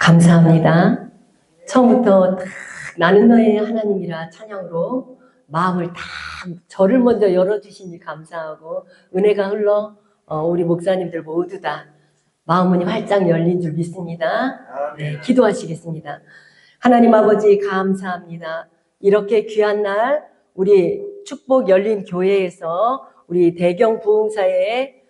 감사합니다. 처음부터 딱 나는 너의 하나님이라 찬양으로 마음을 다 저를 먼저 열어주시니 감사하고 은혜가 흘러 우리 목사님들 모두 다 마음문이 활짝 열린 줄 믿습니다. 네, 기도하시겠습니다. 하나님 아버지 감사합니다. 이렇게 귀한 날 우리 축복 열린 교회에서 우리 대경 부흥사의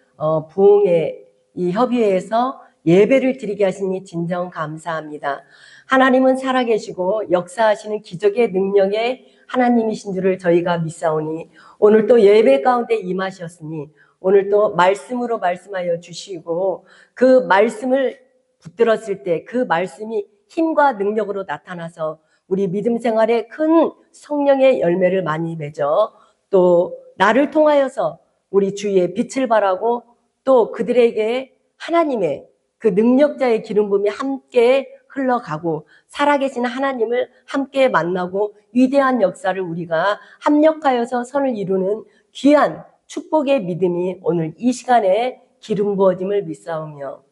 부흥의 이 협의회에서 예배를 드리게 하시니 진정 감사합니다. 하나님은 살아계시고 역사하시는 기적의 능력의 하나님이신 줄을 저희가 믿사오니 오늘 또 예배 가운데 임하셨으니 오늘 또 말씀으로 말씀하여 주시고 그 말씀을 붙들었을 때 그 말씀이 힘과 능력으로 나타나서 우리 믿음 생활에 큰 성령의 열매를 많이 맺어 또 나를 통하여서 우리 주위에 빛을 발하고 또 그들에게 하나님의 그 능력자의 기름 부음이 함께 흘러가고 살아계신 하나님을 함께 만나고 위대한 역사를 우리가 합력하여서 선을 이루는 귀한 축복의 믿음이 오늘 이 시간에 기름 부어짐을 믿사오며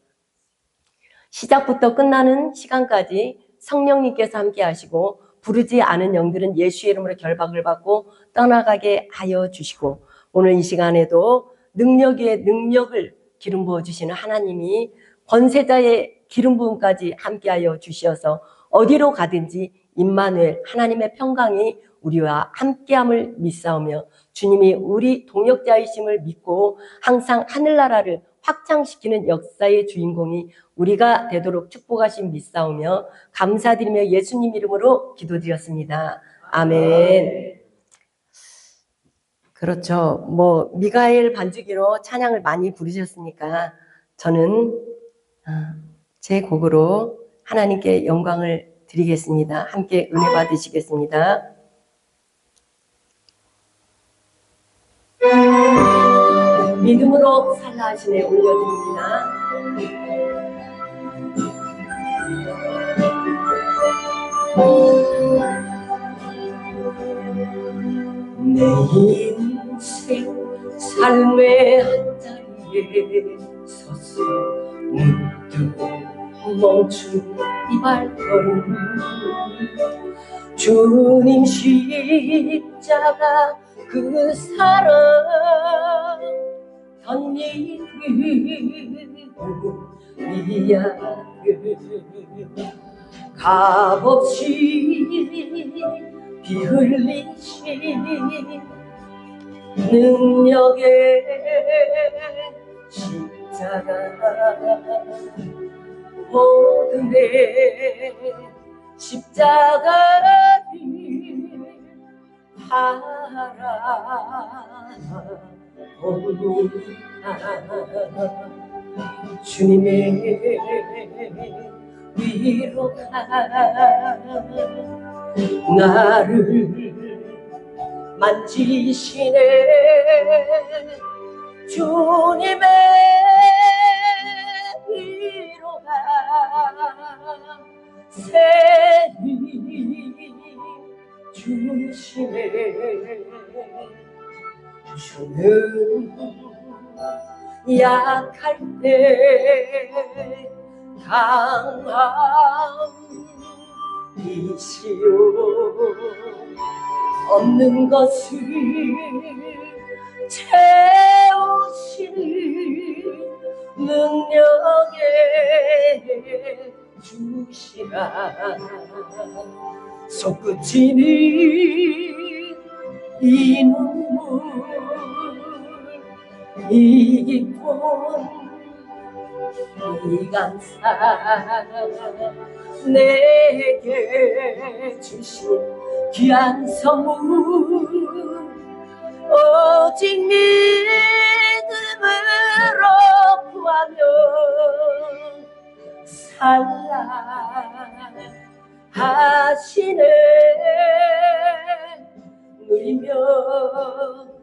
시작부터 끝나는 시간까지 성령님께서 함께 하시고 부르지 않은 영들은 예수의 이름으로 결박을 받고 떠나가게 하여 주시고 오늘 이 시간에도 능력 위에 능력을 기름 부어주시는 하나님이 권세자의 기름 부음까지 함께하여 주시어서 어디로 가든지 임마누엘 하나님의 평강이 우리와 함께함을 믿사오며 주님이 우리 동역자이심을 믿고 항상 하늘나라를 확장시키는 역사의 주인공이 우리가 되도록 축복하심 믿사오며 감사드리며 예수님 이름으로 기도드렸습니다. 아멘. 그렇죠. 미가엘 반주기로 찬양을 많이 부르셨으니까 저는 제 곡으로 하나님께 영광을 드리겠습니다. 함께 은혜 받으시겠습니다. 믿음으로 살라 하시네 올려드립니다. 내 인생 삶의 한자리에 서서 문득 멈춘 이 발걸음 주님 십자가 그 사랑 견디는 이야기 값없이 피 흘리신 능력의 십자가 모든의 십자가 바라옵니다. 주님의 위로가 나를 만지시네. 주님의 위로가 세리 주시네. 주는 약할 때 강함이시오 없는 것을 채우시는 능력의 주시라. 솟구치는 이 눈물 이 기쁨 이 감사 내게 주신 귀한 선물 오직 믿음으로 구하며 살라 하시네. 누리며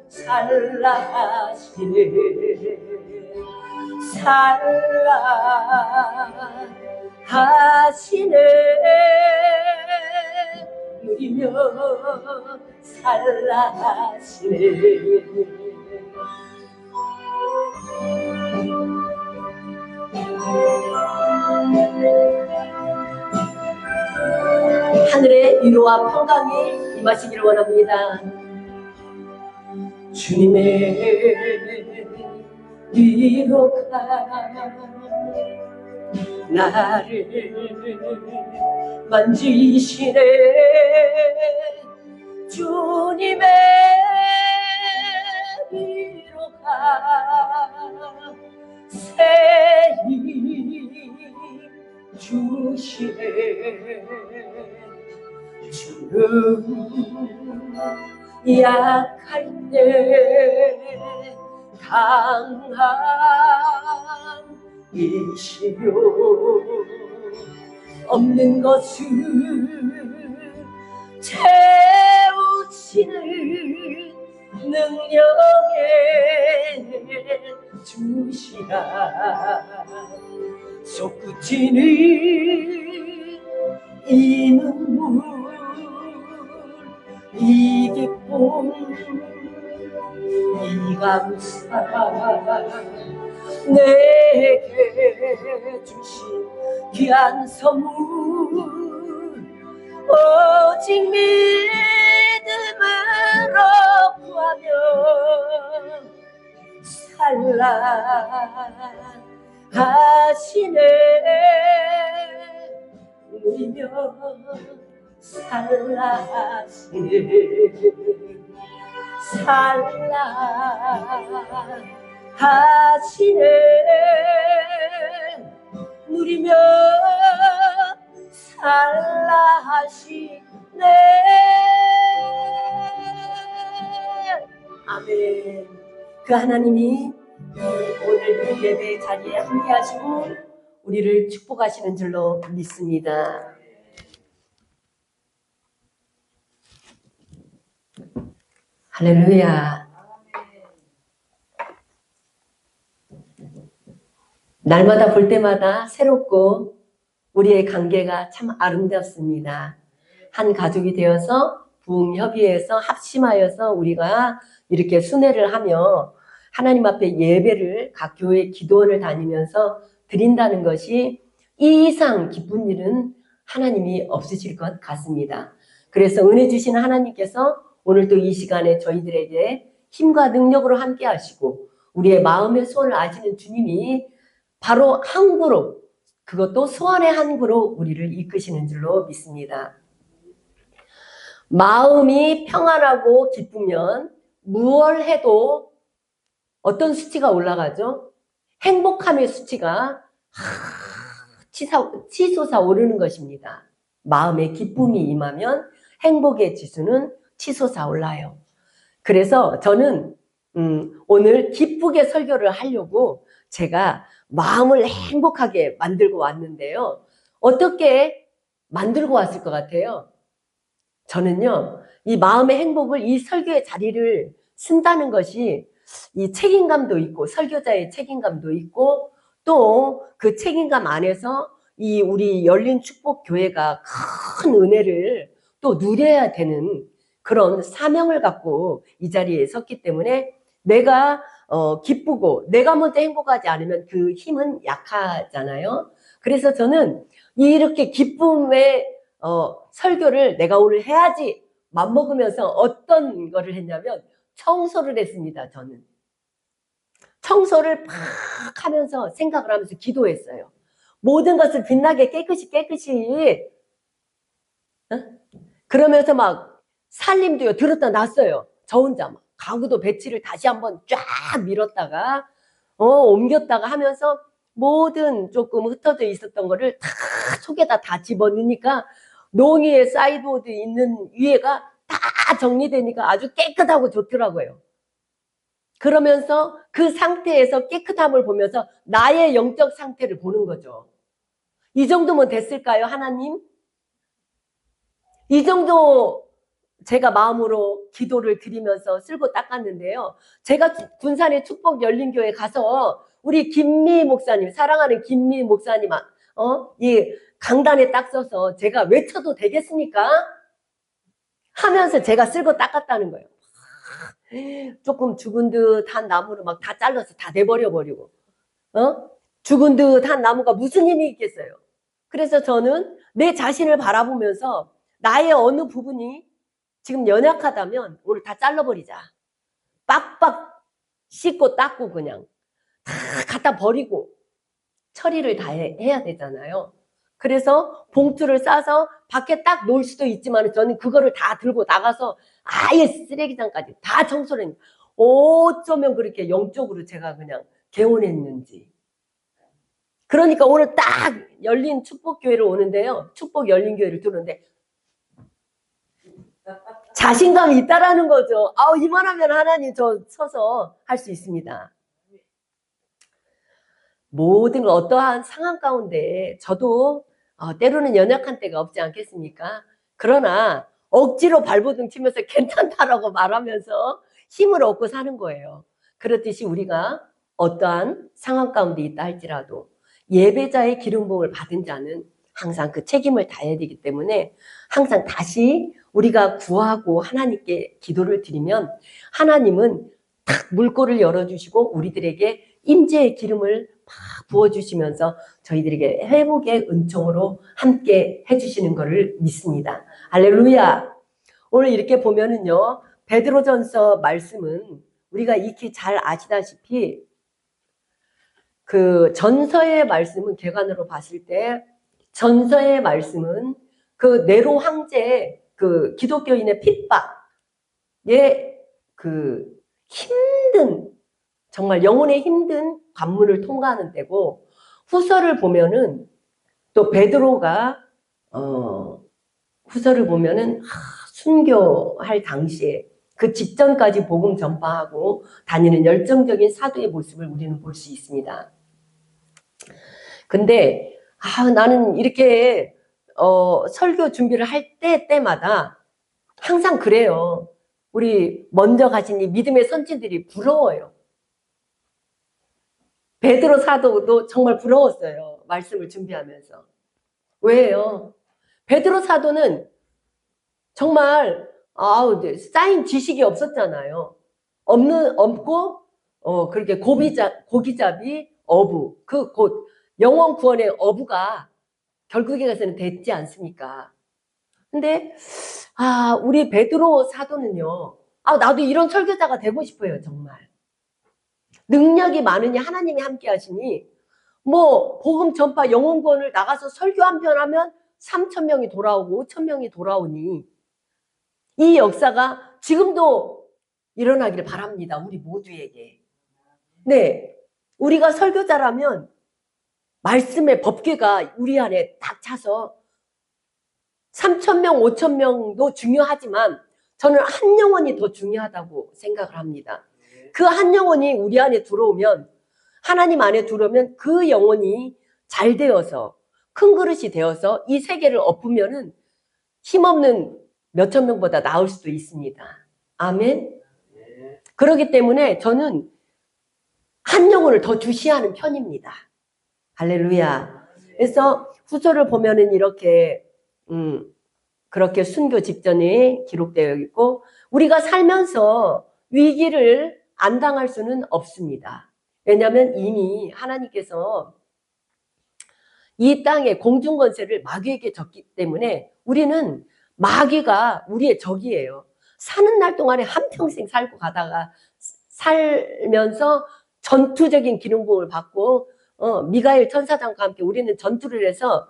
살라 하시네. 살라 하시네. 누리며 살라 하시네. 하늘의 위로와 평강이 임하시기를 원합니다. 주님의 위로가 나를 만지시네. 주님의 위로가 세히 주시네. 주는 약할 때 강함이시요 없는 것을 채우시는 능력의 주시라. 솟구치는 이 눈물 이 기쁨 이 감사 내게 주신 귀한 선물 오직 믿음으로 구하며 살라하시네. 누리며 살라하시네. 살라하시네. 누리며 살라하시네. 아멘. 그 하나님이 오늘 이 예배 자리에 함께 하시고 우리를 축복하시는 줄로 믿습니다. 할렐루야. 날마다 볼 때마다 새롭고 우리의 관계가 참 아름답습니다. 한 가족이 되어서 부흥협의해서 합심하여서 우리가 이렇게 순회를 하며 하나님 앞에 예배를 각 교회 기도원을 다니면서 드린다는 것이 이 이상 기쁜 일은 하나님이 없으실 것 같습니다. 그래서 은혜 주시는 하나님께서 오늘 또 이 시간에 저희들에게 힘과 능력으로 함께 하시고 우리의 마음의 소원을 아시는 주님이 바로 항구로, 그것도 소원의 항구로 우리를 이끄시는 줄로 믿습니다. 마음이 평안하고 기쁘면 무얼 해도 어떤 수치가 올라가죠? 행복함의 수치가 치솟아 오르는 것입니다. 마음의 기쁨이 임하면 행복의 지수는 치솟아 올라요. 그래서 저는 오늘 기쁘게 설교를 하려고 제가 마음을 행복하게 만들고 왔는데요. 어떻게 만들고 왔을 것 같아요? 저는요, 이 마음의 행복을 이 설교의 자리를 쓴다는 것이 이 책임감도 있고, 설교자의 책임감도 있고, 또 그 책임감 안에서 이 우리 열린 축복 교회가 큰 은혜를 또 누려야 되는 그런 사명을 갖고 이 자리에 섰기 때문에 내가 기쁘고 내가 먼저 행복하지 않으면 그 힘은 약하잖아요. 그래서 저는 이렇게 기쁨의 설교를 내가 오늘 해야지 맘먹으면서 어떤 거를 했냐면 청소를 했습니다. 저는 청소를 팍 하면서 생각을 하면서 기도했어요. 모든 것을 빛나게 깨끗이 그러면서 막 살림도요 들었다 놨어요. 저 혼자 막 가구도 배치를 다시 한번 쫙 밀었다가 옮겼다가 하면서 모든 조금 흩어져 있었던 거를 다 속에다 다 집어넣으니까 농이에 사이드보드 있는 위에가 다 정리되니까 아주 깨끗하고 좋더라고요. 그러면서 그 상태에서 깨끗함을 보면서 나의 영적 상태를 보는 거죠. 이 정도면 됐을까요, 하나님? 이 정도 제가 마음으로 기도를 드리면서 쓸고 닦았는데요. 제가 군산의 축복 열린교회 가서 우리 김미 목사님, 사랑하는 김미 목사님, 이 강단에 딱 서서 제가 외쳐도 되겠습니까? 하면서 제가 쓸고 닦았다는 거예요. 조금 죽은 듯한 나무를 막 다 잘라서 다 내버려 버리고, 죽은 듯한 나무가 무슨 힘이 있겠어요? 그래서 저는 내 자신을 바라보면서 나의 어느 부분이 지금 연약하다면 오늘 다 잘라버리자. 빡빡 씻고 닦고 그냥 다 갖다 버리고 처리를 다 해야 되잖아요. 그래서 봉투를 싸서 밖에 딱 놓을 수도 있지만 저는 그거를 다 들고 나가서 아예 쓰레기장까지 다 청소를 했는데 어쩌면 그렇게 영적으로 제가 그냥 개운했는지. 그러니까 오늘 딱 열린 축복교회를 오는데요. 축복 열린 교회를 들었는데 자신감이 있다라는 거죠. 아우, 이만하면 하나님 저 서서 할 수 있습니다. 모든 어떠한 상황 가운데 저도 때로는 연약한 때가 없지 않겠습니까? 그러나 억지로 발버둥 치면서 괜찮다라고 말하면서 힘을 얻고 사는 거예요. 그렇듯이 우리가 어떠한 상황 가운데 있다 할지라도 예배자의 기름 부음을 받은 자는 항상 그 책임을 다해야 되기 때문에 항상 다시 우리가 구하고 하나님께 기도를 드리면 하나님은 탁 물꼬를 열어주시고 우리들에게 임재의 기름을 막 부어주시면서 저희들에게 회복의 은총으로 함께 해주시는 것을 믿습니다. 할렐루야. 오늘 이렇게 보면은요, 베드로전서 말씀은 우리가 익히 잘 아시다시피 그 전서의 말씀은 개관으로 봤을 때 전서의 말씀은 그 네로 황제의 그 기독교인의 핍박의 그 힘든, 정말 영혼의 힘든 관문을 통과하는 때고, 후서를 보면은 또 베드로가 후서를 보면은 순교할 당시에 그 직전까지 복음 전파하고 다니는 열정적인 사도의 모습을 우리는 볼 수 있습니다. 근데 나는 이렇게 설교 준비를 할 때마다 항상 그래요. 우리 먼저 가신 이 믿음의 선진들이 부러워요. 베드로 사도도 정말 부러웠어요. 말씀을 준비하면서. 왜요? 베드로 사도는 정말 쌓인 지식이 없었잖아요. 없고 그렇게 고기잡이 어부, 그 곧 영원 구원의 어부가 결국에 가서는 됐지 않습니까? 근데 우리 베드로 사도는요. 나도 이런 설교자가 되고 싶어요, 정말. 능력이 많으니 하나님이 함께 하시니 뭐 복음 전파 영혼 구원을 나가서 설교 한 편 하면 3,000명이 돌아오고 5,000명이 돌아오니 이 역사가 지금도 일어나기를 바랍니다. 우리 모두에게. 네, 우리가 설교자라면 말씀의 법궤가 우리 안에 딱 차서 3,000명, 5,000명도 중요하지만 저는 한 영혼이 더 중요하다고 생각을 합니다. 그 한 영혼이 우리 안에 들어오면, 하나님 안에 들어오면 그 영혼이 잘 되어서 큰 그릇이 되어서 이 세계를 엎으면은 힘없는 몇천 명보다 나을 수도 있습니다. 아멘. 그렇기 때문에 저는 한 영혼을 더 주시하는 편입니다. 할렐루야. 그래서 후서를 보면은 이렇게 그렇게 순교 직전에 기록되어 있고 우리가 살면서 위기를 안 당할 수는 없습니다. 왜냐하면 이미 하나님께서 이 땅의 공중권세를 마귀에게 줬기 때문에 우리는 마귀가 우리의 적이에요. 사는 날 동안에 한평생 살고 가다가 살면서 전투적인 기름 부음을 받고 미가엘 천사장과 함께 우리는 전투를 해서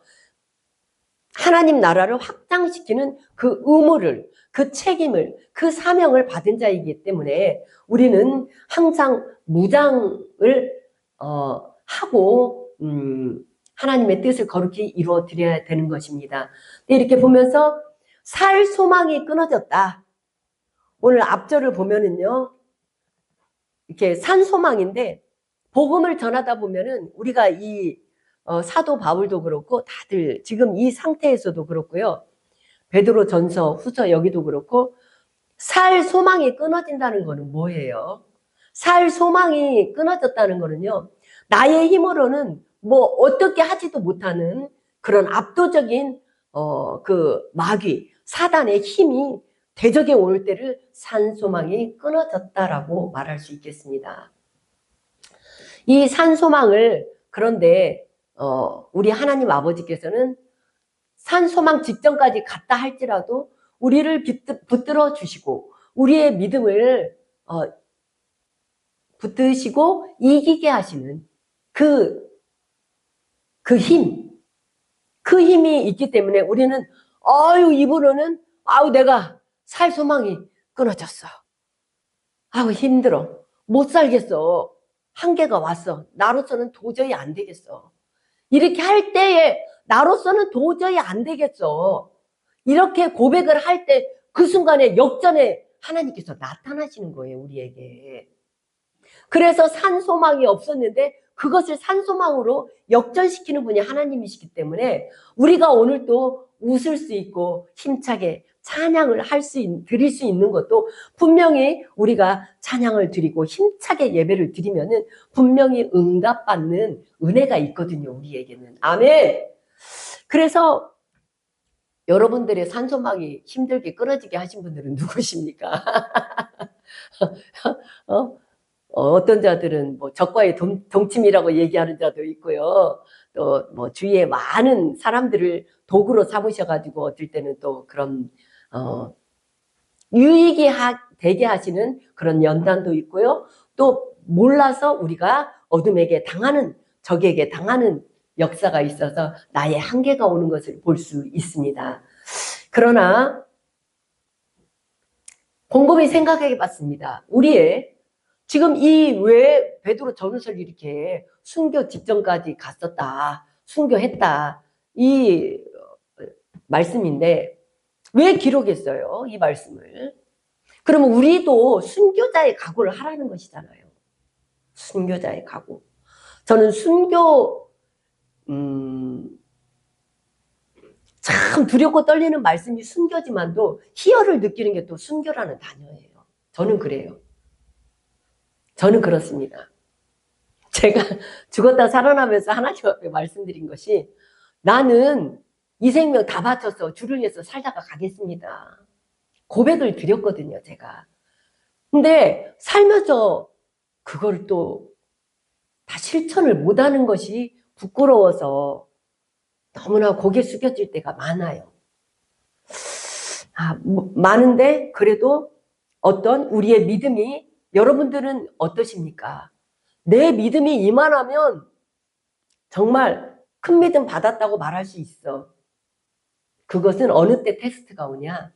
하나님 나라를 확장시키는 그 의무를, 그 책임을, 그 사명을 받은 자이기 때문에 우리는 항상 무장을 하고 하나님의 뜻을 거룩히 이루어 드려야 되는 것입니다. 이렇게 보면서 살 소망이 끊어졌다. 오늘 앞절을 보면은요, 이렇게 산 소망인데 복음을 전하다 보면은 우리가 이 사도 바울도 그렇고 다들 지금 이 상태에서도 그렇고요. 베드로 전서, 후서 여기도 그렇고 살 소망이 끊어진다는 거는 뭐예요? 살 소망이 끊어졌다는 거는요. 나의 힘으로는 뭐 어떻게 하지도 못하는 그런 압도적인 그 마귀, 사단의 힘이 대적에 올 때를 산 소망이 끊어졌다라고 말할 수 있겠습니다. 이 산 소망을 그런데 우리 하나님 아버지께서는 산소망 직전까지 갔다 할지라도 우리를 붙들어 주시고 우리의 믿음을 붙드시고 이기게 하시는 그 힘, 그 힘이 있기 때문에 우리는 입으로는 내가 살 소망이 끊어졌어. 힘들어. 못 살겠어. 한계가 왔어. 나로서는 도저히 안 되겠어. 이렇게 할 때에 나로서는 도저히 안 되겠어. 이렇게 고백을 할 때 그 순간에 역전에 하나님께서 나타나시는 거예요, 우리에게. 그래서 산소망이 없었는데 그것을 산소망으로 역전시키는 분이 하나님이시기 때문에 우리가 오늘 또 웃을 수 있고 힘차게 찬양을 드릴 수 있는 것도 분명히 우리가 찬양을 드리고 힘차게 예배를 드리면은 분명히 응답받는 은혜가 있거든요, 우리에게는. 아멘! 그래서 여러분들의 산소망이 힘들게 끊어지게 하신 분들은 누구십니까? 어떤 자들은 뭐 적과의 동침이라고 얘기하는 자도 있고요. 또 뭐 주위에 많은 사람들을 도구로 삼으셔가지고 어떨 때는 또 그런 유익이 되게 하시는 그런 연단도 있고요. 또 몰라서 우리가 어둠에게 당하는, 적에게 당하는 역사가 있어서 나의 한계가 오는 것을 볼 수 있습니다. 그러나 곰곰이 생각해 봤습니다. 우리의 지금 왜 베드로 전후서를 이렇게 순교 직전까지 갔었다, 순교했다, 이 말씀인데 왜 기록했어요? 이 말씀을. 그러면 우리도 순교자의 각오를 하라는 것이잖아요. 순교자의 각오. 저는 순교 참 두렵고 떨리는 말씀이 순교지만도 희열을 느끼는 게 또 순교라는 단어예요. 저는 그래요. 저는 그렇습니다. 제가 죽었다 살아나면서 하나님 앞에 말씀드린 것이 나는 이 생명 다 바쳐서 주를 위해서 살다가 가겠습니다. 고백을 드렸거든요, 제가. 근데 살면서 그걸 또 다 실천을 못하는 것이 부끄러워서 너무나 고개 숙여질 때가 많아요. 많은데 그래도 어떤 우리의 믿음이 여러분들은 어떠십니까? 내 믿음이 이만하면 정말 큰 믿음 받았다고 말할 수 있어. 그것은 어느 때 테스트가 오냐?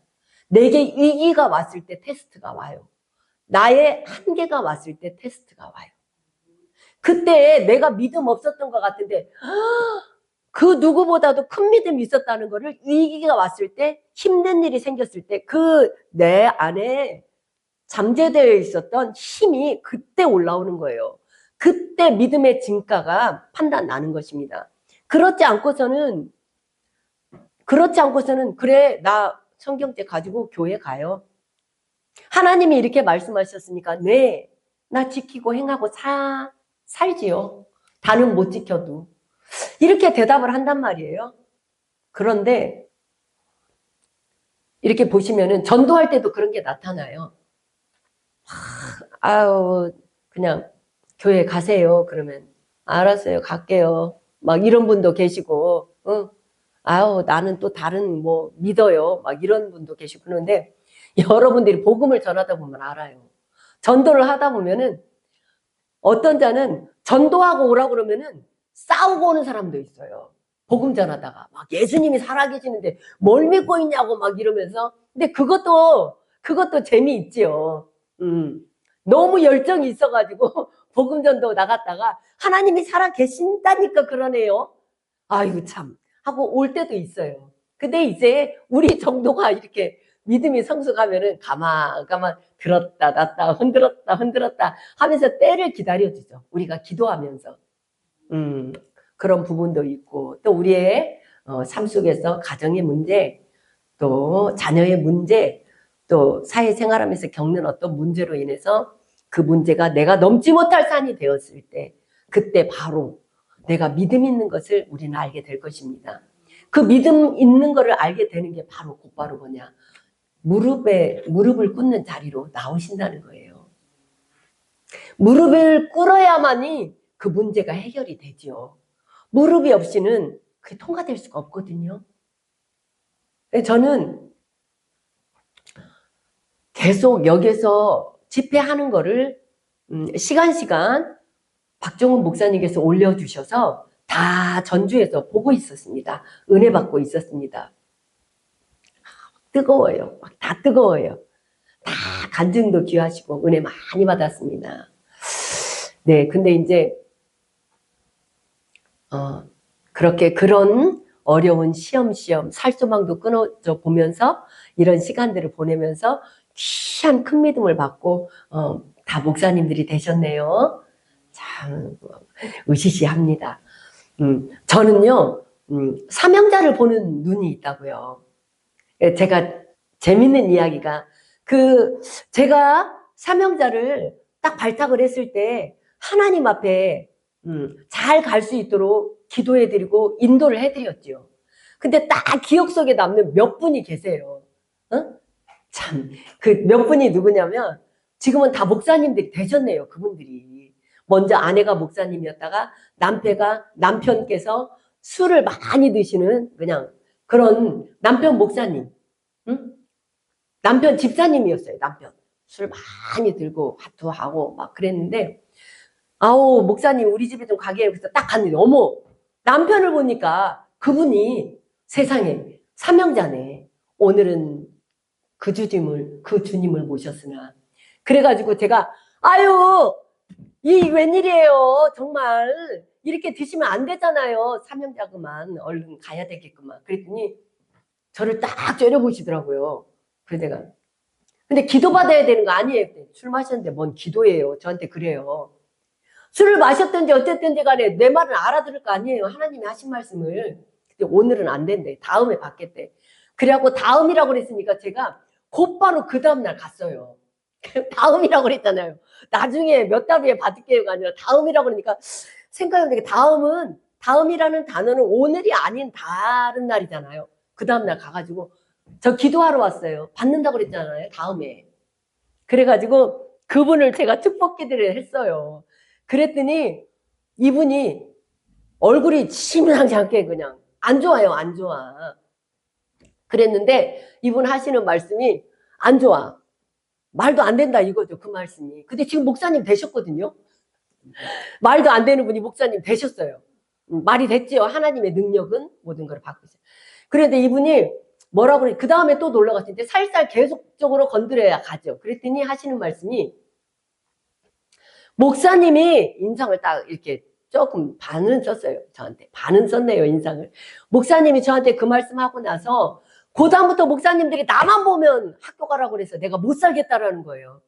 내게 위기가 왔을 때 테스트가 와요. 나의 한계가 왔을 때 테스트가 와요. 그때 내가 믿음 없었던 것 같은데 그 누구보다도 큰 믿음이 있었다는 것을 위기가 왔을 때, 힘든 일이 생겼을 때 그 내 안에 잠재되어 있었던 힘이 그때 올라오는 거예요. 그때 믿음의 진가가 판단나는 것입니다. 그렇지 않고서는 그래 나 성경책 가지고 교회 가요. 하나님이 이렇게 말씀하셨으니까 네, 나 지키고 행하고 살지요. 다는 못 지켜도. 이렇게 대답을 한단 말이에요. 그런데 이렇게 보시면은 전도할 때도 그런 게 나타나요. 그냥 교회 가세요. 그러면 알았어요. 갈게요. 막 이런 분도 계시고, 나는 또 다른 뭐 믿어요. 막 이런 분도 계시고 그런데 여러분들이 복음을 전하다 보면 알아요. 전도를 하다 보면은 어떤 자는 전도하고 오라고 그러면은 싸우고 오는 사람도 있어요. 복음 전하다가 막 예수님이 살아계시는데 뭘 믿고 있냐고 막 이러면서. 근데 그것도 재미있지요. 너무 열정이 있어가지고 복음 전도 나갔다가 하나님이 살아계신다니까 그러네요. 아이고 참 하고 올 때도 있어요. 근데 이제 우리 정도가 이렇게 믿음이 성숙하면은 가만 들었다 놨다 흔들었다 하면서 때를 기다려주죠. 우리가 기도하면서. 그런 부분도 있고 또 우리의 삶 속에서 가정의 문제, 또 자녀의 문제, 또 사회생활하면서 겪는 어떤 문제로 인해서 그 문제가 내가 넘지 못할 산이 되었을 때 그때 바로 내가 믿음 있는 것을 우리는 알게 될 것입니다. 그 믿음 있는 것을 알게 되는 게 바로 곧바로 뭐냐? 무릎을 꿇는 자리로 나오신다는 거예요. 무릎을 꿇어야만이 그 문제가 해결이 되죠. 무릎이 없이는 그게 통과될 수가 없거든요. 저는 계속 여기서 집회하는 거를 시간 박종훈 목사님께서 올려주셔서 다 전주에서 보고 있었습니다. 은혜 받고 있었습니다. 뜨거워요. 막 다 뜨거워요. 다 간증도 귀하시고 은혜 많이 받았습니다. 네, 근데 이제 그렇게 그런 어려운 시험시험 살소망도 끊어져 보면서 이런 시간들을 보내면서 귀한 큰 믿음을 받고 다 목사님들이 되셨네요. 참 으시시합니다. 저는요 사명자를 보는 눈이 있다고요. 제가 재밌는 이야기가 제가 사명자를 딱 발탁을 했을 때 하나님 앞에 잘 갈 수 있도록 기도해드리고 인도를 해드렸죠. 근데 딱 기억 속에 남는 몇 분이 계세요. 참, 그 몇 분이 누구냐면 지금은 다 목사님들이 되셨네요. 그분들이. 먼저 아내가 목사님이었다가 남편께서 술을 많이 드시는 그냥 그런 남편 목사님, 응? 남편 집사님이었어요. 남편 술 많이 들고 화투하고 막 그랬는데 아우 목사님 우리 집에 좀 가게 해요. 그래서 딱 갔는데 어머 남편을 보니까 그분이 세상에 사명자네. 오늘은 그 주님을 모셨으나 그래가지고 제가 아유 이 웬일이에요. 정말 이렇게 드시면 안 되잖아요. 사명자구만. 얼른 가야 되겠구만. 그랬더니 저를 딱 째려보시더라고요. 그래서 내가 근데 기도받아야 되는 거 아니에요. 술 마셨는데 뭔 기도예요. 저한테 그래요. 술을 마셨든지 어쨌든지 간에 내 말을 알아들을 거 아니에요. 하나님이 하신 말씀을. 근데 오늘은 안 된대. 다음에 받겠대. 그래갖고 다음이라고 그랬으니까 제가 곧바로 그 다음날 갔어요. 다음이라고 그랬잖아요. 나중에 몇 달 후에 받을게요가 아니라 다음이라고 그러니까 생각해보니까 다음이라는 단어는 오늘이 아닌 다른 날이잖아요. 그 다음날 가가지고 저 기도하러 왔어요. 받는다고 그랬잖아요. 다음에. 그래가지고 그분을 제가 축복기도를 했어요. 그랬더니 이분이 얼굴이 심상치 않게 그냥 안 좋아요. 안 좋아. 그랬는데 이분 하시는 말씀이 안 좋아. 말도 안 된다 이거죠. 그 말씀이. 근데 지금 목사님 되셨거든요. 말도 안 되는 분이 목사님 되셨어요. 말이 됐지요. 하나님의 능력은 모든 걸 바꾸세요. 그런데 이분이 뭐라고 그래? 그 다음에 또 놀러 갔을 때 살살 계속적으로 건드려야 가죠. 그랬더니 하시는 말씀이 목사님이 인상을 딱 이렇게 조금 반은 썼어요. 저한테. 반은 썼네요. 인상을. 목사님이 저한테 그 말씀하고 나서 그 다음부터 목사님들이 나만 보면 학교 가라고 그래서 내가 못 살겠다라는 거예요.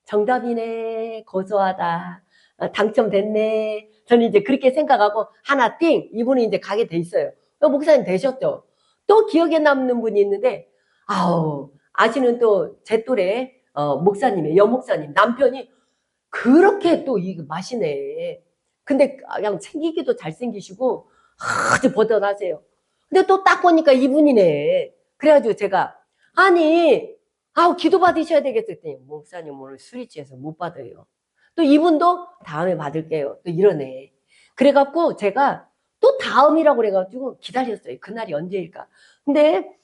정답이네. 고소하다. 당첨됐네. 저는 이제 그렇게 생각하고 하나 띵. 이분이 이제 가게 돼 있어요. 목사님 되셨죠? 또 기억에 남는 분이 있는데 아우 아시는 또 제 또래 목사님의 여목사님 남편이 그렇게 또 이 맛이네. 근데 그냥 생기기도 잘생기시고 아주 버젓하세요. 근데 또 딱 보니까 이분이네. 그래가지고 제가 아니 아우 기도 받으셔야 되겠었더니 목사님 오늘 술이 취해서 못 받아요. 또 이분도 다음에 받을게요. 또 이러네. 그래갖고 제가 또 다음이라고 그래가지고 기다렸어요. 그날이 언제일까. 근데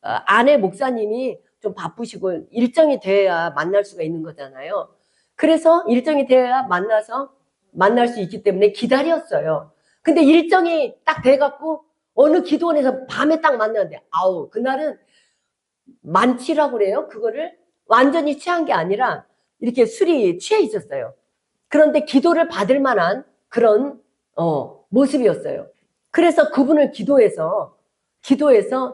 아내 목사님이 좀 바쁘시고 일정이 돼야 만날 수가 있는 거잖아요. 그래서 일정이 돼야 만날 수 있기 때문에 기다렸어요. 근데 일정이 딱 돼갖고 어느 기도원에서 밤에 딱 만났는데 아우 그날은 만취라고 그래요. 그거를 완전히 취한 게 아니라 이렇게 술이 취해 있었어요. 그런데 기도를 받을 만한 그런 모습이었어요. 그래서 그분을 기도해서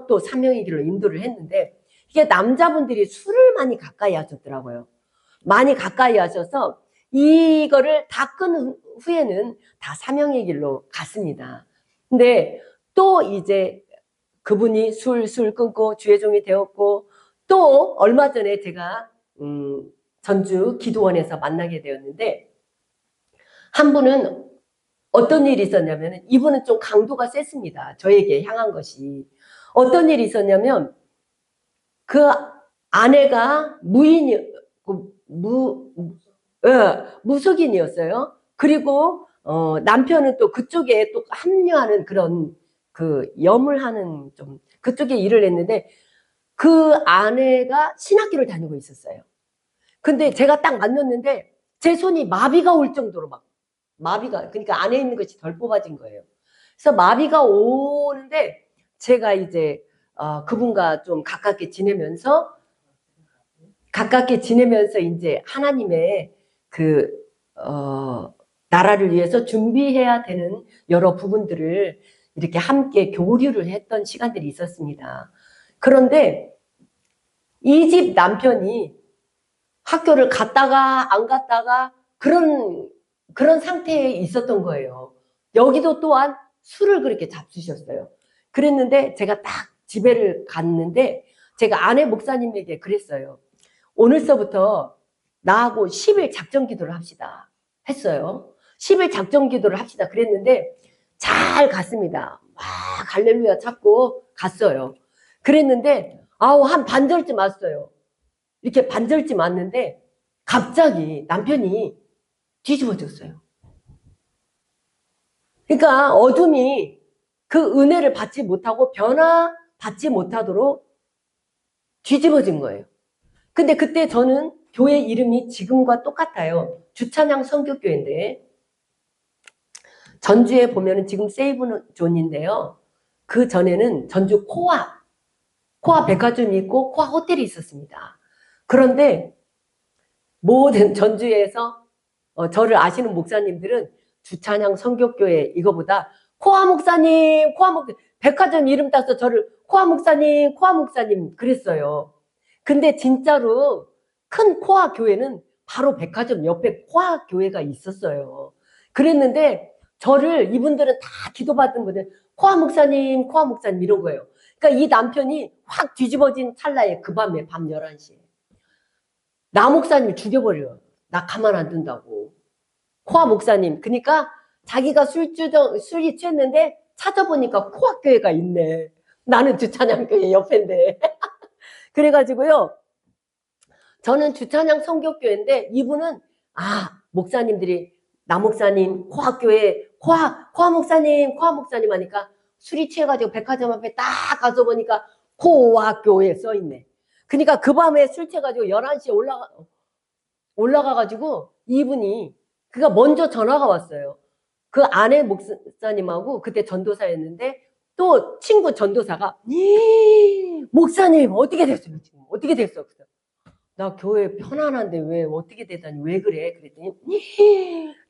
또 사명의 길로 인도를 했는데 이게 남자분들이 술을 많이 가까이 하셨더라고요. 많이 가까이 하셔서 이거를 다 끈 후에는 다 사명의 길로 갔습니다. 근데 또 이제 그분이 술술 끊고 주의 종이 되었고 또 얼마 전에 제가 전주 기도원에서 만나게 되었는데 한 분은 어떤 일이 있었냐면 이분은 좀 강도가 셌습니다. 저에게 향한 것이. 어떤 일이 있었냐면 그 아내가 무속인이었어요. 그리고 남편은 또 그쪽에 또 합류하는 그런 그 염을 하는 좀 그쪽에 일을 했는데 그 아내가 신학교를 다니고 있었어요. 근데 제가 딱 만났는데 제 손이 마비가 올 정도로 막 마비가 그러니까 안에 있는 것이 덜 뽑아진 거예요. 그래서 마비가 오는데 제가 이제 그분과 좀 가깝게 지내면서 이제 하나님의 그 나라를 위해서 준비해야 되는 여러 부분들을 이렇게 함께 교류를 했던 시간들이 있었습니다. 그런데 이 집 남편이 학교를 갔다가 안 갔다가 그런 상태에 있었던 거예요. 여기도 또한 술을 그렇게 잡수셨어요. 그랬는데 제가 딱 집에를 갔는데 제가 아내 목사님에게 그랬어요. 오늘서부터 나하고 10일 작전 기도를 합시다. 했어요. 10일 작전 기도를 합시다. 그랬는데 잘 갔습니다. 막 할렐루야 찾고 갔어요. 그랬는데 한 반절쯤 왔어요. 이렇게 반절쯤 왔는데 갑자기 남편이 뒤집어졌어요. 그러니까 어둠이 그 은혜를 받지 못하고 변화받지 못하도록 뒤집어진 거예요. 근데 그때 저는 교회 이름이 지금과 똑같아요. 주찬양 선교교회인데 전주에 보면은 지금 세이브존인데요. 그 전에는 전주 코아 백화점이 있고 코아 호텔이 있었습니다. 그런데 모든 전주에서 저를 아시는 목사님들은 주찬양 선교교회 이거보다 코아 목사님 백화점 이름 따서 저를 코아 목사님 그랬어요. 근데 진짜로 큰 코아 교회는 바로 백화점 옆에 코아 교회가 있었어요. 그랬는데 저를 이분들은 다 기도받은 분들 코아 목사님 이런 거예요. 그러니까 이 남편이 확 뒤집어진 찰나에 그 밤에 밤 11시에 나 목사님 죽여버려요. 나 가만 안 둔다고. 코아 목사님. 그러니까 자기가 술이 취했는데 찾아보니까 코아 교회가 있네. 나는 주찬양교회 옆인데. 그래가지고요. 저는 주찬양 성교교회인데 이분은 목사님들이 나 목사님 코아 목사님 하니까 술이 취해가지고 백화점 앞에 딱 가서 보니까 코아 교회 써있네. 그러니까 그 밤에 술 취해가지고 11시에 올라가가지고 이분이 그가 먼저 전화가 왔어요. 그 아내 목사님하고 그때 전도사였는데 또 친구 전도사가 목사님 어떻게 됐어요 지금 어떻게 됐어? 나 교회 편안한데 왜 어떻게 되다니 왜 그래? 그랬더니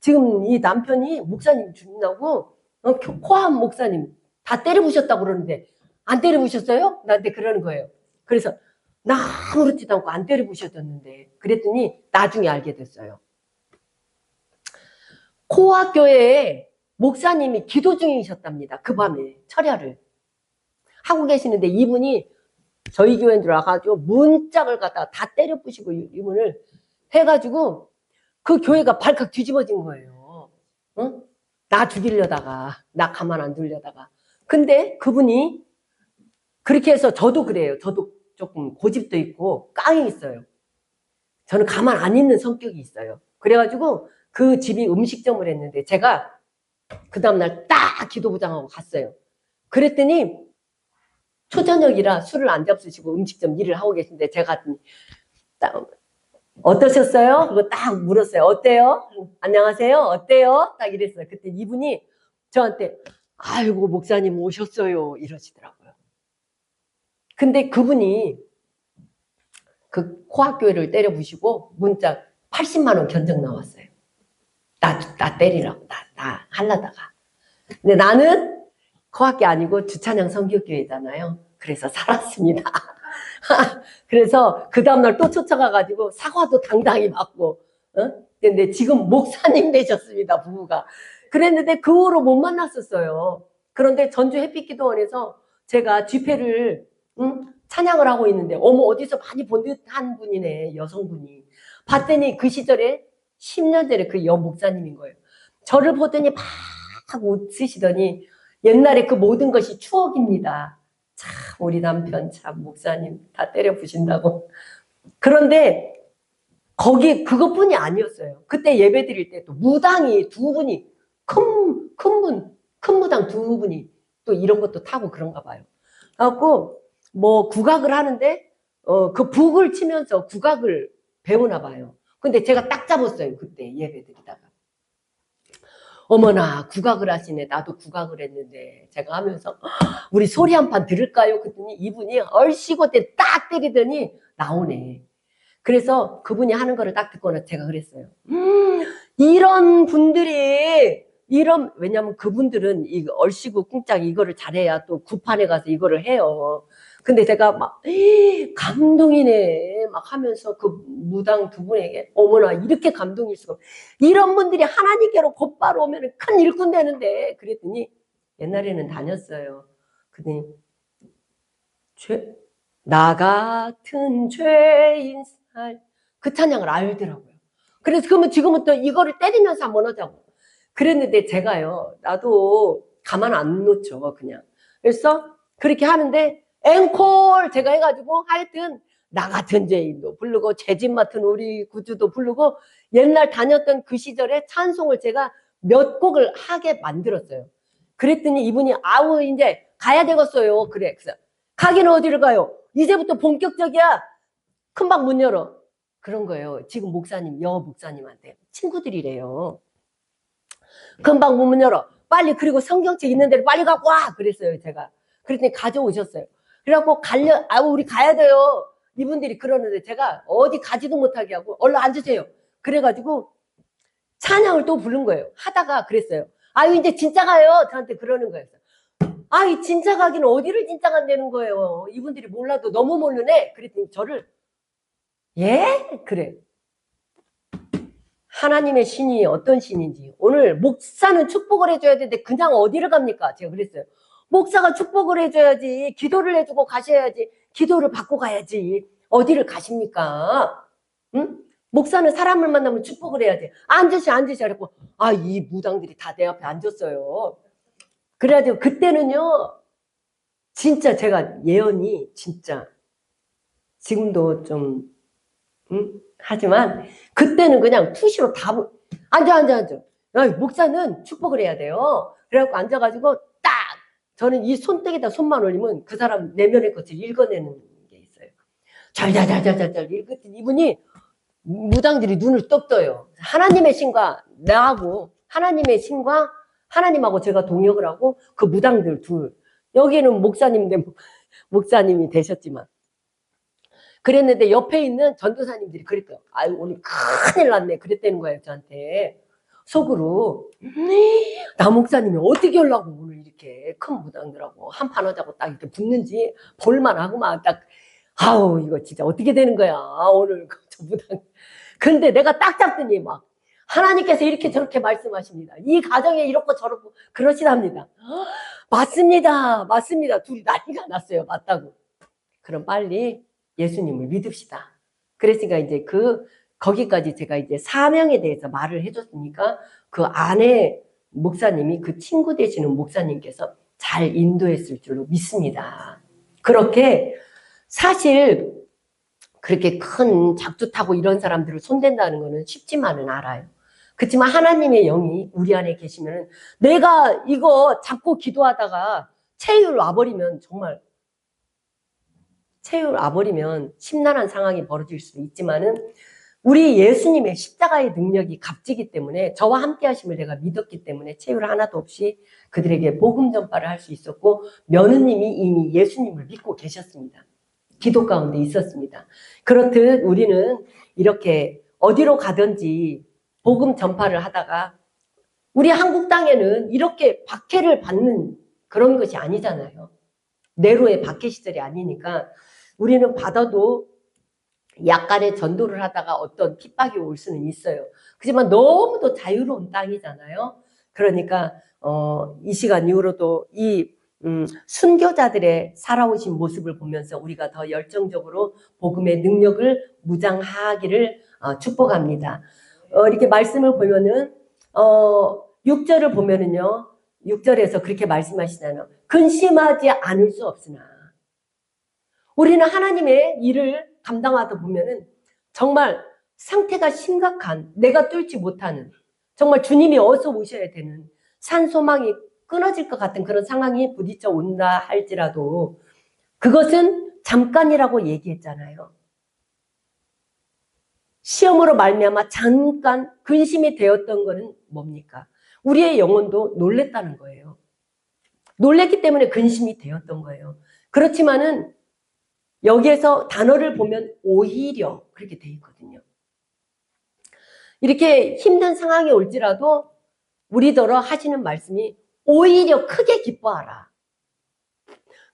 지금 이 남편이 목사님 죽는다고 코암 목사님 다 때려부셨다고 그러는데 안 때려부셨어요? 나한테 그러는 거예요. 그래서 나 아무렇지도 않고 안 때려부셨었는데 그랬더니 나중에 알게 됐어요. 코아 교회에 목사님이 기도 중이셨답니다. 그 밤에 철야를 하고 계시는데 이분이 저희 교회인 줄 알아가지고 문짝을 갖다가 다 때려 부시고 이분을 해가지고 그 교회가 발칵 뒤집어진 거예요. 응? 나 죽이려다가 나 가만 안 두려다가 근데 그분이 그렇게 해서 저도 그래요. 저도 조금 고집도 있고 깡이 있어요. 저는 가만 안 있는 성격이 있어요. 그래가지고 그 집이 음식점을 했는데 제가 그 다음날 딱 기도부장하고 갔어요. 그랬더니 초저녁이라 술을 안 잡수시고 음식점 일을 하고 계신데 제가 딱 어떠셨어요? 그거 딱 물었어요. 어때요? 안녕하세요? 어때요? 딱 이랬어요. 그때 이분이 저한테 아이고 목사님 오셨어요 이러시더라고요. 근데 그분이 그 코학교회를 때려 부시고 문자 80만 원 견적 나왔어요. 나 때리라고 나 하려다가. 근데 나는 코학교 아니고 주찬양 성교교회잖아요. 그래서 살았습니다. 그래서 그 다음날 또 쫓아가가지고 사과도 당당히 받고, 근데 지금 목사님 되셨습니다, 부부가. 그랬는데 그 후로 못 만났었어요. 그런데 전주 햇빛기도원에서 제가 집회를, 찬양을 하고 있는데, 어디서 많이 본 듯한 분이네, 여성분이. 봤더니 그 시절에 10년 전에 그 여 목사님인 거예요. 저를 보더니 막 웃으시더니, 옛날에 그 모든 것이 추억입니다. 참 우리 남편 참 목사님 다 때려 부신다고. 그런데 거기 그것뿐이 아니었어요. 그때 예배 드릴 때 또 무당이 두 분이 큰 무당 두 분이 또 이런 것도 타고 그런가 봐요. 그래갖고 뭐 국악을 하는데 그 북을 치면서 국악을 배우나 봐요. 근데 제가 딱 잡았어요. 그때 예배 드리다가. 어머나 국악을 하시네. 나도 국악을 했는데 제가 하면서 우리 소리 한 판 들을까요? 그랬더니 이분이 얼씨구대 딱 때리더니 나오네. 그래서 그분이 하는 거를 딱 듣고는 제가 그랬어요. 이런 분들이 왜냐면 그분들은 이 얼씨구 꿍짝 이거를 잘해야 또 구판에 가서 이거를 해요. 근데 제가 막 감동이네 막 하면서 그 무당 두 분에게 어머나 이렇게 감동일 수가 없어. 이런 분들이 하나님께로 곧바로 오면 큰 일꾼 되는데 그랬더니 옛날에는 다녔어요. 그랬더니 나 같은 죄인 살 그 찬양을 알더라고요. 그래서 그러면 지금은 또 이거를 때리면서 한번 하자고 그랬는데 제가요 나도 가만 안 놓죠 그냥. 그래서 그렇게 하는데 앵콜 제가 해가지고 하여튼 나 같은 죄인도 부르고 죄짐 맡은 우리 구주도 부르고 옛날 다녔던 그 시절에 찬송을 제가 몇 곡을 하게 만들었어요. 그랬더니 이분이 아우 이제 가야 되겠어요. 그래. 그래서 가기는 어디를 가요? 이제부터 본격적이야. 금방 문 열어. 그런 거예요. 지금 목사님, 여 목사님한테 친구들이래요. 금방 문 열어. 빨리 그리고 성경책 있는 데로 빨리 갖고 와. 그랬어요 제가. 그랬더니 가져오셨어요. 그래갖고 우리 가야 돼요. 이분들이 그러는데 제가 어디 가지도 못하게 하고 얼른 앉으세요. 그래가지고 찬양을 또 부른 거예요. 하다가 그랬어요. 아유 이제 진짜 가요. 저한테 그러는 거예요. 이 진짜 가기는 어디를 진짜 간다는 거예요. 이분들이 몰라도 너무 모르네. 그랬더니 저를 예? 그래. 하나님의 신이 어떤 신인지 오늘 목사는 축복을 해줘야 되는데 그냥 어디를 갑니까? 제가 그랬어요. 목사가 축복을 해줘야지 기도를 해주고 가셔야지 기도를 받고 가야지 어디를 가십니까? 응? 목사는 사람을 만나면 축복을 해야지 앉으시 그랬고 이 무당들이 다 내 앞에 앉았어요. 그래가지고 그때는요 진짜 제가 예언이 진짜 지금도 좀 하지만 그때는 그냥 푸시로 다 앉아. 목사는 축복을 해야 돼요. 그래갖고 앉아가지고 딱 저는 이 손등에다 손만 올리면 그 사람 내면의 것을 읽어내는 게 있어요. 잘 읽었더니 이분이 무당들이 눈을 떡 떠요. 하나님의 신과 나하고 하나님의 신과 하나님하고 제가 동역을 하고 그 무당들 둘 여기는 목사님이 되셨지만 그랬는데 옆에 있는 전도사님들이 그랬대요. 아유 오늘 큰일 났네 그랬다는 거예요 저한테 속으로. 나 목사님이 어떻게 하려고 오늘 이렇게 큰 무당들하고 한판 하자고 딱 이렇게 붙는지 볼만하고만 딱 아우 이거 진짜 어떻게 되는 거야 오늘 저 무당. 근데 내가 딱 잡더니 막 하나님께서 이렇게 저렇게 말씀하십니다. 이 가정에 이렇고 저렇고 그러시답니다. 맞습니다. 둘이 난리가 났어요. 맞다고. 그럼 빨리 예수님을 믿읍시다. 그랬으니까 이제 거기까지 제가 이제 사명에 대해서 말을 해줬으니까 그 안에 목사님이 그 친구 되시는 목사님께서 잘 인도했을 줄로 믿습니다. 그렇게 사실 그렇게 큰 작두 타고 이런 사람들을 손댄다는 거는 쉽지만은 알아요. 그렇지만 하나님의 영이 우리 안에 계시면 내가 이거 잡고 기도하다가 체율 와버리면 정말 체율 와버리면 심란한 상황이 벌어질 수도 있지만은 우리 예수님의 십자가의 능력이 값지기 때문에 저와 함께 하심을 내가 믿었기 때문에 체율 하나도 없이 그들에게 복음 전파를 할 수 있었고 며느님이 이미 예수님을 믿고 계셨습니다. 기도 가운데 있었습니다. 그렇듯 우리는 이렇게 어디로 가든지 복음 전파를 하다가 우리 한국 땅에는 이렇게 박해를 받는 그런 것이 아니잖아요. 네로의 박해 시절이 아니니까 우리는 받아도 약간의 전도를 하다가 어떤 핍박이 올 수는 있어요. 그렇지만 너무도 자유로운 땅이잖아요. 그러니까 이 시간 이후로도 이 순교자들의 살아오신 모습을 보면서 우리가 더 열정적으로 복음의 능력을 무장하기를 축복합니다. 이렇게 말씀을 보면은 6절을 보면은요. 6절에서 그렇게 말씀하시잖아요. 근심하지 않을 수 없으나 우리는 하나님의 일을 감당하다 보면은 정말 상태가 심각한 내가 뚫지 못하는 정말 주님이 어서 오셔야 되는 산소망이 끊어질 것 같은 그런 상황이 부딪혀 온다 할지라도 그것은 잠깐이라고 얘기했잖아요. 시험으로 말미암아 잠깐 근심이 되었던 것은 뭡니까? 우리의 영혼도 놀랬다는 거예요. 놀랬기 때문에 근심이 되었던 거예요. 그렇지만은 여기에서 단어를 보면 오히려 그렇게 돼 있거든요. 이렇게 힘든 상황이 올지라도 우리더러 하시는 말씀이 오히려 크게 기뻐하라.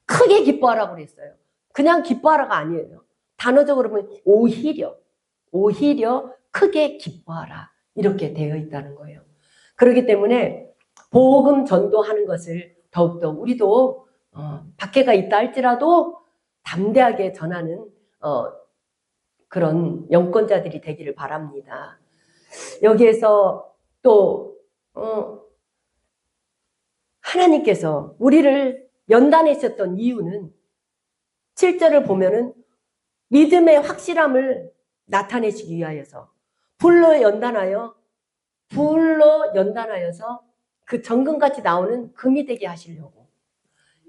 크게 기뻐하라고 그랬어요. 그냥 기뻐하라가 아니에요. 단어적으로 보면 오히려 크게 기뻐하라. 이렇게 되어 있다는 거예요. 그렇기 때문에 복음 전도하는 것을 더욱더 우리도 박해가 있다 할지라도 담대하게 전하는 그런 영권자들이 되기를 바랍니다. 여기에서 또 하나님께서 우리를 연단하셨던 이유는 7절을 보면은 믿음의 확실함을 나타내시기 위하여서 불로 연단하여서 그 정금같이 나오는 금이 되게 하시려고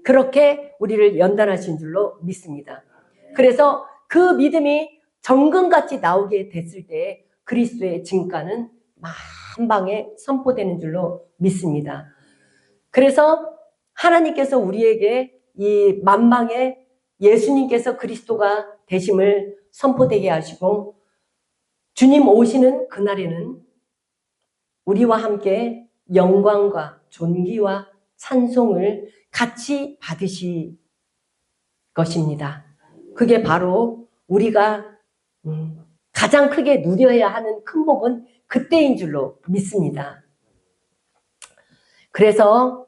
그렇게 우리를 연단하신 줄로 믿습니다. 그래서 그 믿음이 정금같이 나오게 됐을 때 그리스도의 증가는 만방에 선포되는 줄로 믿습니다. 그래서 하나님께서 우리에게 이 만방에 예수님께서 그리스도가 되심을 선포되게 하시고 주님 오시는 그날에는 우리와 함께 영광과 존귀와 찬송을 같이 받으실 것입니다. 그게 바로 우리가 가장 크게 누려야 하는 큰 복은 그때인 줄로 믿습니다. 그래서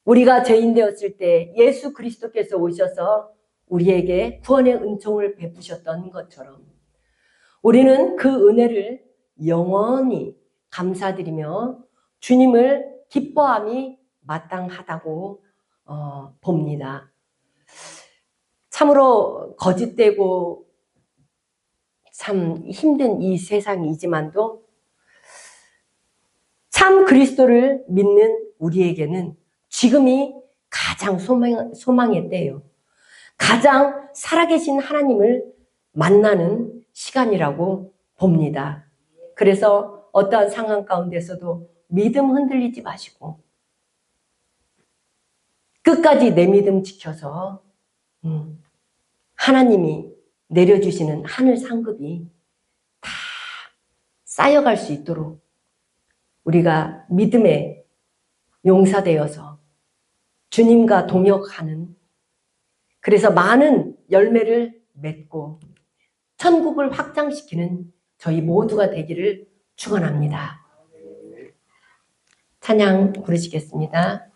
우리가 죄인 되었을 때 예수 그리스도께서 오셔서 우리에게 구원의 은총을 베푸셨던 것처럼 우리는 그 은혜를 영원히 감사드리며 주님을 기뻐함이 마땅하다고 봅니다. 참으로 거짓되고 참 힘든 이 세상이지만도 참 그리스도를 믿는 우리에게는 지금이 가장 소망의 때예요. 가장 살아계신 하나님을 만나는 시간이라고 봅니다. 그래서 어떠한 상황 가운데서도 믿음 흔들리지 마시고 끝까지 내 믿음 지켜서 하나님이 내려주시는 하늘 상급이 다 쌓여갈 수 있도록 우리가 믿음에 용사되어서 주님과 동역하는 그래서 많은 열매를 맺고 천국을 확장시키는 저희 모두가 되기를 축원합니다. 찬양 부르시겠습니다.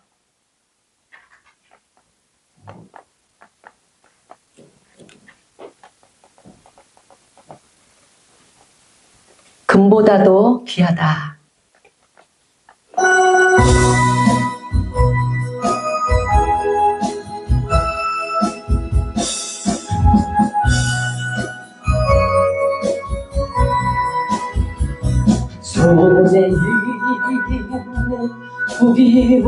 금보다도 귀하다. 손에 있는 부비보다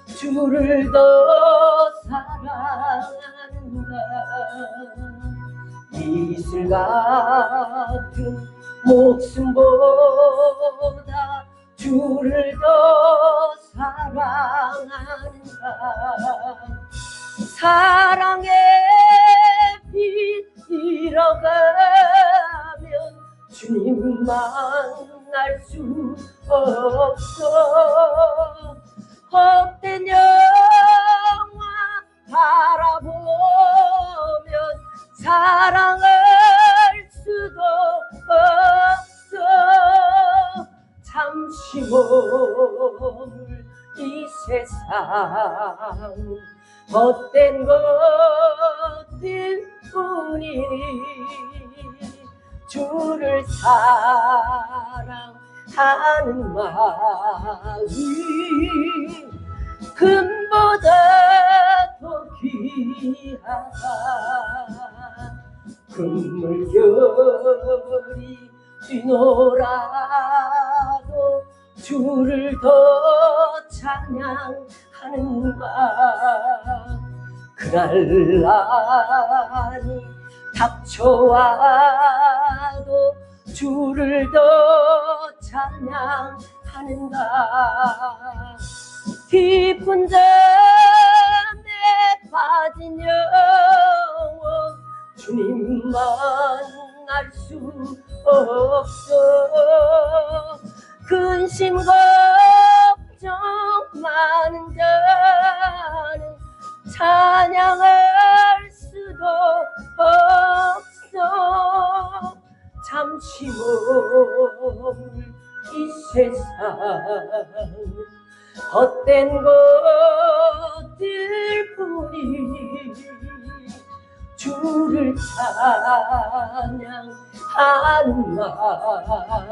주를 더 사랑하는가. 이슬 같은 목숨보다 주를 더 사랑하는가. 사랑의 빛 잃어가면 주님 만날 수 없어. 헛된 영화 바라보면 사랑할 수도 없어. 잠시 머물 이 세상 헛된 것들 뿐이니 주를 사랑하는 마음이 금보다 더 귀하다. 금물결이 뛰놀아도 주를 더 찬양하는가. 그날 날이 닥쳐와도 주를 더 찬양하는가. 깊은 잠에 빠진 영혼 주님만 알 수 없어. 근심 걱정 많은 자는 찬양할 수도 없어. 잠시 머물 이 세상 헛된 것들 뿐이 주를 찬양하는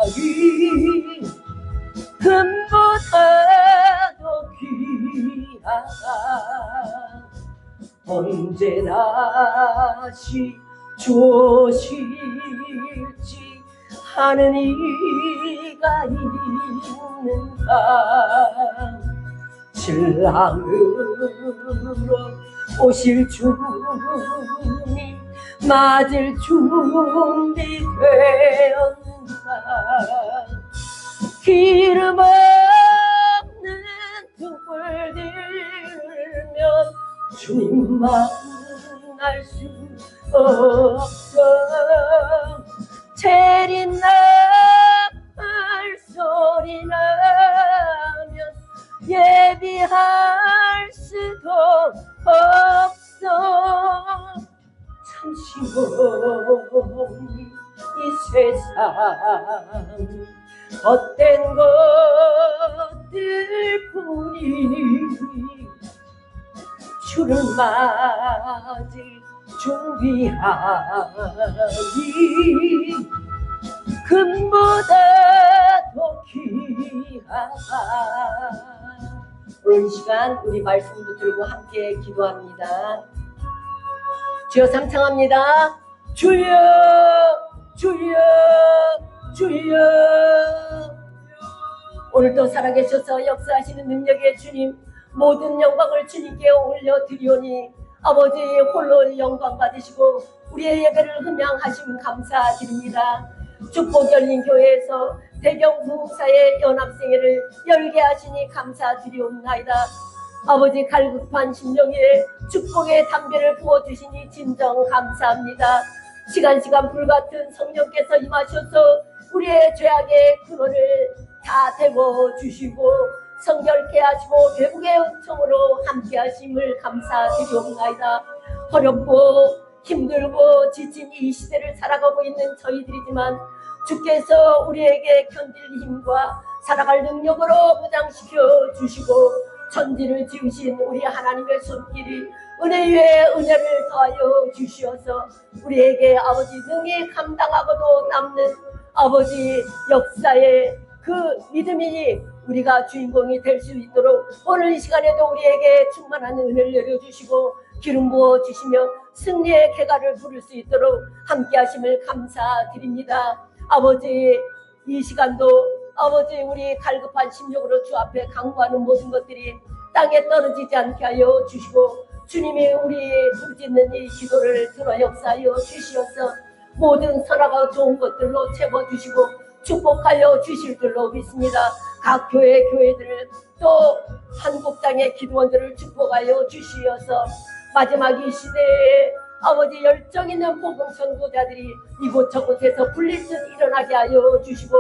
말이 금보다도 귀하다. 언제 다시 주어질지 하는 이가 있는가. 신랑으로 오실 주님 맞을 준비되었는가. 기름 없는 등불 들면 주님만 알 수 없어. 재린 나팔 소리 나면 예비할 수도 없어. 잠시 멀리 이 세상 헛된 것들 뿐이 주를 맞을 준비하니 금보다 더 귀하다. 오늘 이 시간 우리 말씀 붙들고 함께 기도합니다. 주여 삼창합니다. 주여 주여 주여. 오늘도 살아계셔서 역사하시는 능력의 주님, 모든 영광을 주님께 올려드리오니 아버지 홀로 영광 받으시고 우리의 예배를 흠양하심 감사드립니다. 축복 열린 교회에서 대경 부흥사의 연합생회를 열게 하시니 감사드리옵나이다. 아버지 갈급한 심령에 축복의 담배를 부어주시니 진정 감사합니다. 시간 불같은 성령께서 임하셔서 우리의 죄악의 근원을 다 데워주시고 성결케 하시고 회복의 은총으로 함께 하심을 감사드리옵나이다. 어렵고 힘들고 지친 이 시대를 살아가고 있는 저희들이지만 주께서 우리에게 견딜 힘과 살아갈 능력으로 무장시켜 주시고 천지를 지으신 우리 하나님의 손길이 은혜 위에 은혜를 더하여 주시어서 우리에게 아버지 능히 감당하고도 남는 아버지 역사의 그 믿음이 우리가 주인공이 될 수 있도록 오늘 이 시간에도 우리에게 충만한 은혜를 내려주시고 기름 부어주시며 승리의 쾌가를 부를 수 있도록 함께 하심을 감사드립니다. 아버지 이 시간도 아버지 우리 갈급한 심령으로 주 앞에 간구하는 모든 것들이 땅에 떨어지지 않게 하여 주시고 주님이 우리 부르짖는 이 기도를 들어 역사하여 주시어서 모든 선하고 좋은 것들로 채워주시고 축복하여 주실 줄로 믿습니다. 각 교회들을 또 한국 땅의 기도원들을 축복하여 주시어서 마지막 이 시대에 아버지 열정 있는 복음 선교자들이 이곳저곳에서 불릴 듯 일어나게 하여 주시고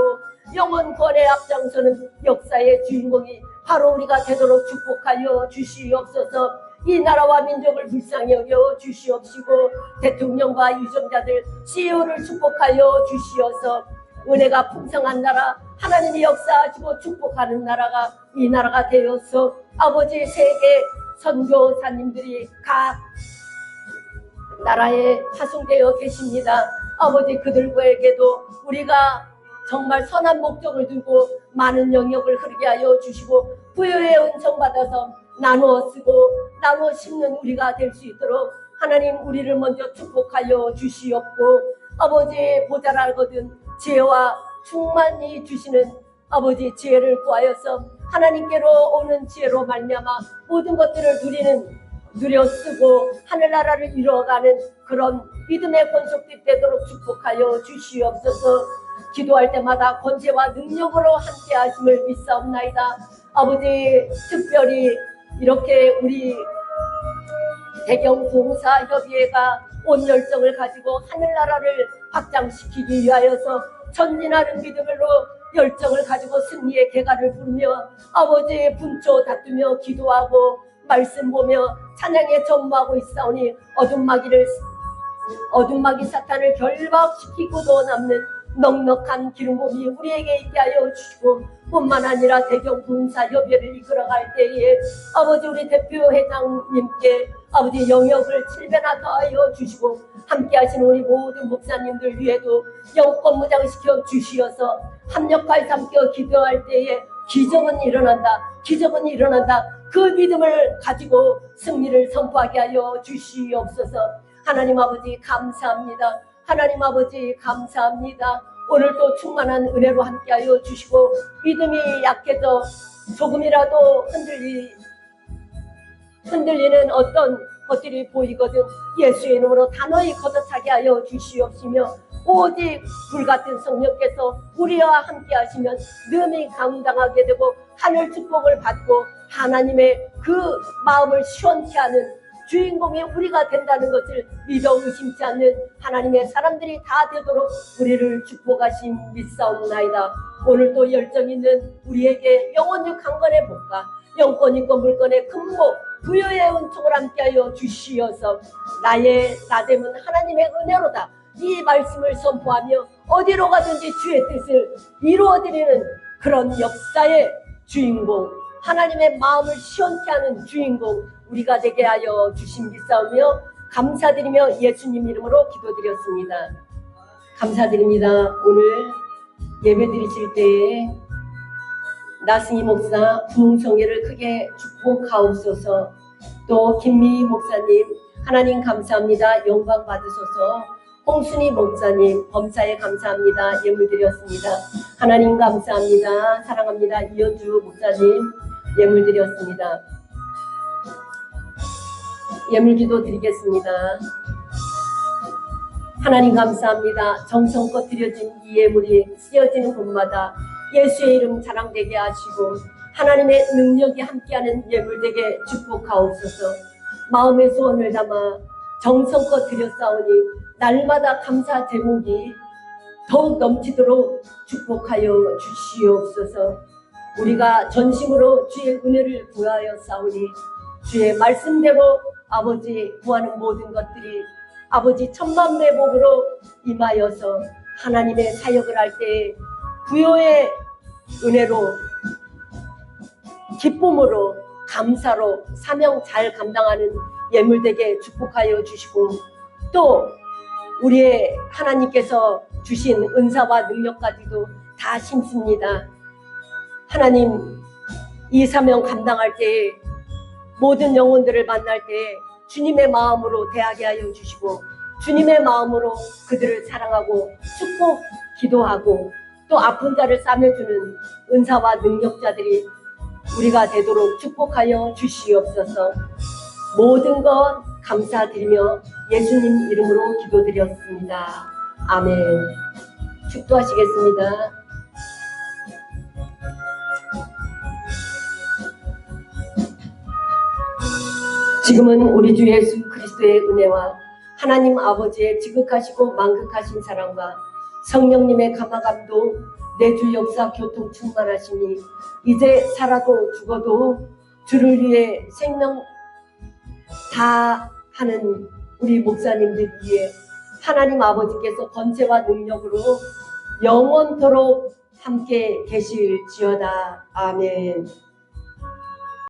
영원 권의 앞장서는 역사의 주인공이 바로 우리가 되도록 축복하여 주시옵소서. 이 나라와 민족을 불쌍히 여겨 주시옵시고 대통령과 유정자들 CEO를 축복하여 주시어서 은혜가 풍성한 나라 하나님이 역사하시고 축복하는 나라가 이 나라가 되어서 아버지 세계 선교사님들이 각 나라에 파송되어 계십니다. 아버지 그들에게도 우리가 정말 선한 목적을 두고 많은 영역을 흐르게 하여 주시고 부여의 은총 받아서 나누어 쓰고 나누어 심는 우리가 될 수 있도록 하나님 우리를 먼저 축복하여 주시옵고 아버지 보잘알거든 지혜와 충만히 주시는 아버지 지혜를 구하여서 하나님께로 오는 지혜로 말미암아 모든 것들을 누려 쓰고 하늘나라를 이루어가는 그런 믿음의 권속들 되도록 축복하여 주시옵소서. 기도할 때마다 권세와 능력으로 함께 하심을 믿사옵나이다. 아버지 특별히 이렇게 우리 대경봉사협의회가 온 열정을 가지고 하늘나라를 확장시키기 위하여서 전진하는 믿음으로 열정을 가지고 승리의 개가를 부르며 아버지의 분초 다투며 기도하고 말씀 보며 찬양에 전무하고 있사오니 어둠마귀 사탄을 결박시키고도 남는 넉넉한 기름부음이 우리에게 있게 하여 주시고 뿐만 아니라 대경봉사협의회를 이끌어갈 때에 아버지 우리 대표회장님께 아버지 영역을 7배나 더하여 주시고 함께 하시는 우리 모든 목사님들 위에도 영권 무장시켜 주시어서 합력하여 함께 기도할 때에 기적은 일어난다. 기적은 일어난다. 그 믿음을 가지고 승리를 선포하게 하여 주시옵소서. 하나님 아버지 감사합니다. 하나님 아버지 감사합니다. 오늘도 충만한 은혜로 함께하여 주시고 믿음이 약해져 조금이라도 흔들리는 어떤 것들이 보이거든 예수의 이름으로 단호히 걷어차게 하여 주시옵시며 오직 불같은 성령께서 우리와 함께 하시면 능히 감당하게 되고 하늘 축복을 받고 하나님의 그 마음을 시원케 하는 주인공이 우리가 된다는 것을 믿어 의심치 않는 하나님의 사람들이 다 되도록 우리를 축복하신 믿사옵나이다. 오늘도 열정 있는 우리에게 영혼육 강건의 복과 영권 있고 물권의 큰복 부여의 은총을 함께하여 주시어서 나됨은 하나님의 은혜로다. 이 말씀을 선포하며 어디로 가든지 주의 뜻을 이루어드리는 그런 역사의 주인공, 하나님의 마음을 시원케 하는 주인공 우리가 되게 하여 주신 믿사오며 감사드리며 예수님 이름으로 기도드렸습니다. 감사드립니다. 오늘 예배 드리실 때에 나승희 목사 부흥성회를 크게 축복하옵소서. 또 김미희 목사님 하나님 감사합니다. 영광 받으소서. 홍순희 목사님 범사에 감사합니다. 예물 드렸습니다. 하나님 감사합니다. 사랑합니다. 이현주 목사님 예물 드렸습니다. 예물 기도 드리겠습니다. 하나님 감사합니다. 정성껏 드려진 이 예물이 쓰여지는 곳마다 예수의 이름 자랑되게 하시고 하나님의 능력이 함께하는 예물 되게 축복하옵소서. 마음의 소원을 담아 정성껏 드렸사오니 날마다 감사 제목이 더욱 넘치도록 축복하여 주시옵소서. 우리가 전심으로 주의 은혜를 구하여 싸우니 주의 말씀대로 아버지 구하는 모든 것들이 아버지 천만배 복으로 임하여서 하나님의 사역을 할 때 부요의 은혜로 기쁨으로 감사로 사명 잘 감당하는 예물되게 축복하여 주시고 또 우리의 하나님께서 주신 은사와 능력까지도 다 심습니다. 하나님 이 사명 감당할 때 모든 영혼들을 만날 때 주님의 마음으로 대하게 하여 주시고 주님의 마음으로 그들을 사랑하고 축복 기도하고 또 아픈 자를 싸매주는 은사와 능력자들이 우리가 되도록 축복하여 주시옵소서. 모든 것 감사드리며 예수님 이름으로 기도드렸습니다. 아멘. 축도하시겠습니다. 지금은 우리 주 예수 그리스도의 은혜와 하나님 아버지의 지극하시고 만극하신 사랑과 성령님의 감화감동 내주 역사 교통 충만하시니 이제 살아도 죽어도 주를 위해 생명 다 하는 우리 목사님들 위해 하나님 아버지께서 권세와 능력으로 영원토록 함께 계실지어다. 아멘.